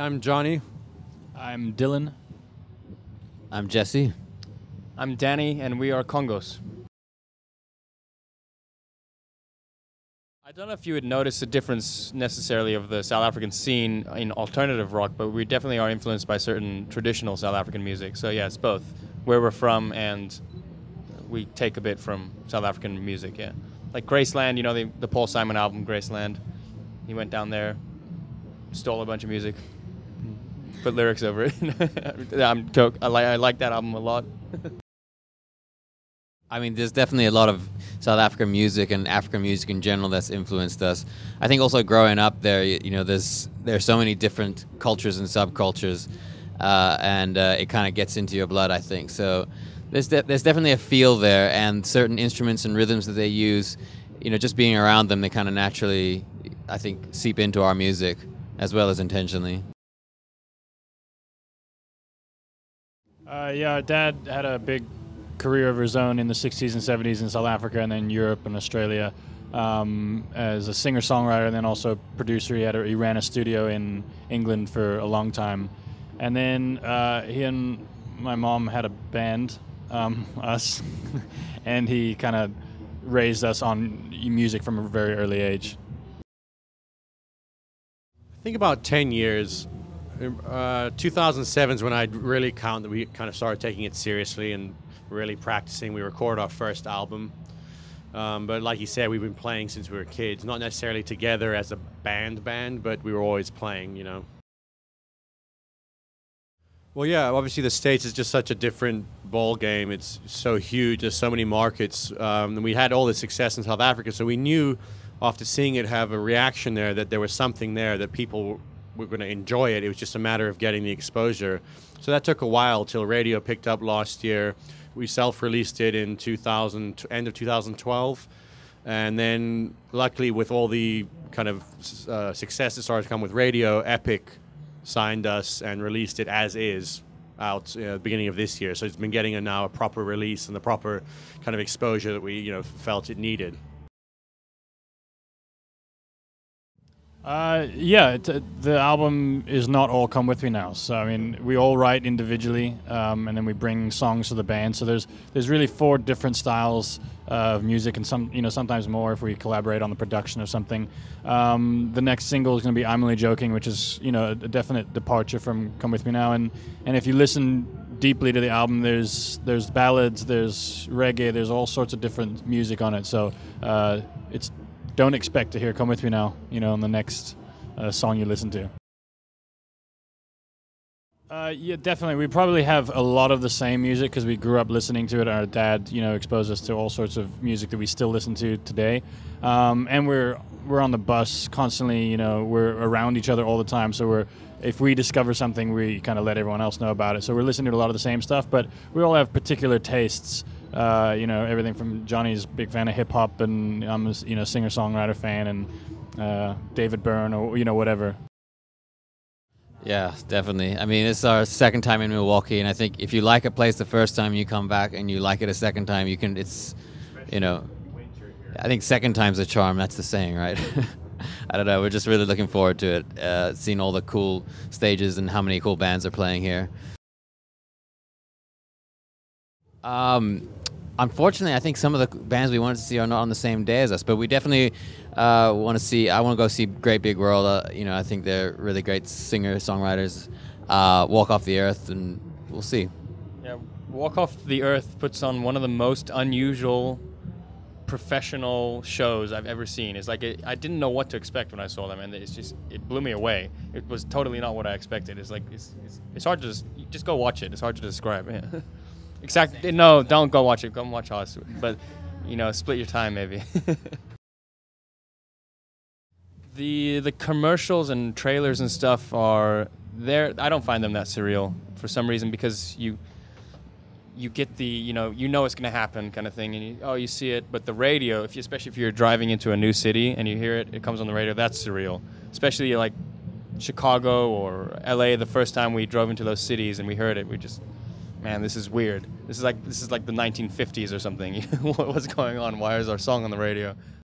I'm Johnny. I'm Dylan. I'm Jesse. I'm Danny, and we are Kongos. I don't know if you would notice the difference necessarily of the South African scene in alternative rock, but we definitely are influenced by certain traditional South African music. So yeah, it's both where we're from and we take a bit from South African music, yeah. Like Graceland, you know, the Paul Simon album, Graceland. He went down there, stole a bunch of music, put lyrics over it. I like that album a lot. I mean, there's definitely a lot of South African music and African music in general that's influenced us. I think also growing up there, you know, there's so many different cultures and subcultures, and it kind of gets into your blood, I think. So there's definitely a feel there, and certain instruments and rhythms that they use, you know, just being around them, they kind of naturally, I think, seep into our music as well as intentionally. Yeah, Dad had a big career of his own in the 60s and 70s in South Africa and then Europe and Australia as a singer-songwriter and then also producer. He ran a studio in England for a long time. And then he and my mom had a band, us, and he kind of raised us on music from a very early age. I think about 10 years. 2007 is when I'd really count that we kind of started taking it seriously and really practicing. We recorded our first album. But like you said, we've been playing since we were kids. Not necessarily together as a band, but we were always playing, you know. Well, yeah, obviously the States is just such a different ball game. It's so huge. There's so many markets. And we had all this success in South Africa, so we knew after seeing it have a reaction there that there was something there that people were going to enjoy it. It was just a matter of getting the exposure. So that took a while till radio picked up last year. We self-released it in end of 2012. And then luckily with all the kind of success that started to come with radio, Epic signed us and released it as is out at the beginning of this year. So it's been getting now a proper release and the proper kind of exposure that we felt it needed. Yeah, the album is not all Come With Me now. So I mean, we all write individually, and then we bring songs to the band. So there's really 4 different styles of music, and sometimes more if we collaborate on the production of something. The next single is going to be "I'm Only Joking," which is a definite departure from Come With Me Now. And if you listen deeply to the album, there's ballads, there's reggae, there's all sorts of different music on it. So don't expect to hear Come With Me Now, on the next song you listen to. Yeah, definitely. We probably have a lot of the same music because we grew up listening to it. Our dad, exposed us to all sorts of music that we still listen to today. And we're on the bus constantly, we're around each other all the time. So if we discover something, we kind of let everyone else know about it. So we're listening to a lot of the same stuff, but we all have particular tastes. Everything from Johnny's big fan of hip hop, and I'm a singer-songwriter fan, and David Byrne, or whatever. Yeah, definitely. I mean, it's our second time in Milwaukee, and I think if you like a place the first time, you come back and you like it a second time, you can. It's, I think second time's a charm. That's the saying, right? I don't know. We're just really looking forward to it. Seeing all the cool stages and how many cool bands are playing here. Unfortunately, I think some of the bands we wanted to see are not on the same day as us, but we definitely want to see. I want to go see Great Big World. I think they're really great singer-songwriters. Walk Off the Earth, and we'll see. Yeah, Walk Off the Earth puts on one of the most unusual professional shows I've ever seen. It's like I didn't know what to expect when I saw them, and it blew me away. It was totally not what I expected. It's like it's hard to just go watch it. It's hard to describe. Yeah. Exactly. No, don't go watch it. Come watch us. But, split your time maybe. The commercials and trailers and stuff are there. I don't find them that surreal for some reason, because you get the you know it's going to happen kind of thing, and you see it. But the radio, especially if you're driving into a new city and you hear it comes on the radio, that's surreal. Especially like Chicago or LA. The first time we drove into those cities and we heard it, we just, man, this is weird. This is like the 1950s or something. What's going on? Why is our song on the radio?